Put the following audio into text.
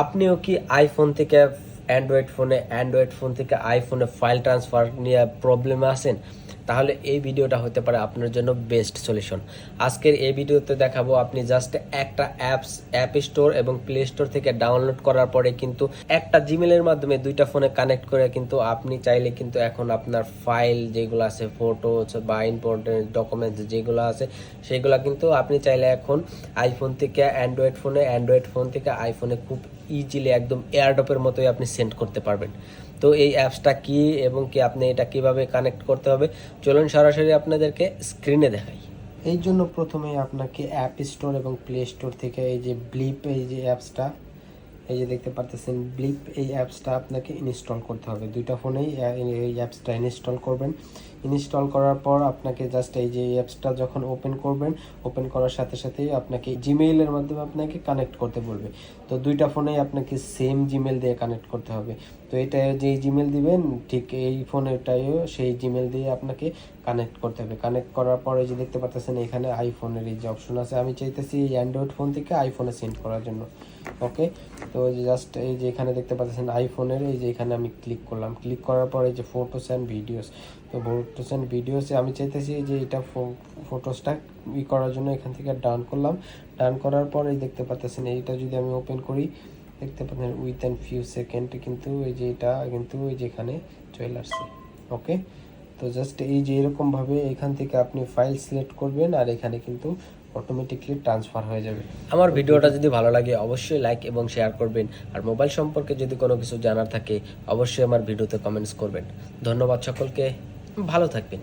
আপনিও কি আইফোন থেকে অ্যান্ড্রয়েড ফোন থেকে আইফোনে ফাইল ট্রান্সফার নিয়ে প্রবলেমে আছেন? তাহলে এই ভিডিওটা হতে পারে আপনার জন্য বেস্ট সলিউশন। আজকের এই ভিডিওতে দেখাবো আপনি জাস্ট একটা অ্যাপ স্টোর এবং প্লে স্টোর থেকে ডাউনলোড করার পরে কিন্তু একটা জিমেলের মাধ্যমে দুইটা ফোনে কানেক্ট করে কিন্তু আপনি চাইলে কিন্তু এখন আপনার ফাইল যেগুলো আছে, ফটো বা ইম্পর্টেন্ট ডকুমেন্টস যেগুলো আছে, সেগুলো কিন্তু আপনি চাইলে এখন আইফোন থেকে অ্যান্ড্রয়েড ফোন থেকে আইফোনে খুব ইজিলি একদম এয়ারড্রপের মতোই আপনি সেন্ড করতে পারবেন। তো এই অ্যাপসটা কি এবং কি আপনি এটা কিভাবে কানেক্ট করতে হবে, চলুন সরাসরি আপনাদেরকে স্ক্রিনে দেখাই। এই জন্য প্রথমেই আপনাকে অ্যাপ স্টোর এবং প্লে স্টোর থেকে এই যে ব্লিপ, এই যে অ্যাপসটা, এই যে দেখতে পারতেছেন ব্লিপ, এই অ্যাপসটা আপনাকে ইনস্টল করতে হবে। দুইটা ফোনেই এই অ্যাপসটা ইনস্টল করবেন। ইনস্টল করার পর আপনাকে জাস্ট এই যে অ্যাপসটা যখন ওপেন করবেন, ওপেন করার সাথে সাথেই আপনাকে জিমেইলের মাধ্যমে আপনাকে কানেক্ট করতে বলবে। তো দুইটা ফোনেই আপনাকে সেম জিমেল দিয়ে কানেক্ট করতে হবে। তো এটা যেই জিমেল দিবেন ঠিক এই ফোনেরটাইও সেই জিমেল দিয়ে আপনাকে কানেক্ট করতে হবে। কানেক্ট করার পরে যে দেখতে পাচ্ছেন এখানে আইফোনের এই যে অপশন আছে, আমি চাইতেছি এই অ্যান্ড্রয়েড ফোন থেকে আইফোনে সেন্ড করার জন্য। ওকে, তো জাস্ট এই যে এখানে দেখতে পাচ্ছেন আইফোনের এই যে এখানে আমি ক্লিক করলাম। ক্লিক করার পরে যে ফটোস অ্যান্ড ভিডিওস, তো ফটোস অ্যান্ড ভিডিওসে আমি চাইতেছি যে এটা ফটোসটা করার জন্য এখান থেকে ডান করলাম। ডান করার পরে দেখতে পাচ্ছেন এইটা যদি আমি ওপেন করি, দেখতে পাচ্ছেন উইথ অ্যান্ড ফিউ সেকেন্ড কিন্তু এই যে এটা কিন্তু এই যে এখানে চলে আসছে। ওকে, তো জাস্ট এই যে এরকমভাবে এখান থেকে আপনি ফাইল সিলেক্ট করবেন আর এখানে কিন্তু অটোমেটিকলি ট্রান্সফার হয়ে যাবে। আমার ভিডিওটা যদি ভালো লাগে অবশ্যই লাইক এবং শেয়ার করবেন, আর মোবাইল সম্পর্কে যদি কোনো কিছু জানার থাকে অবশ্যই আমার ভিডিওতে কমেন্টস করবেন। ধন্যবাদ সকলকে, ভালো থাকবেন।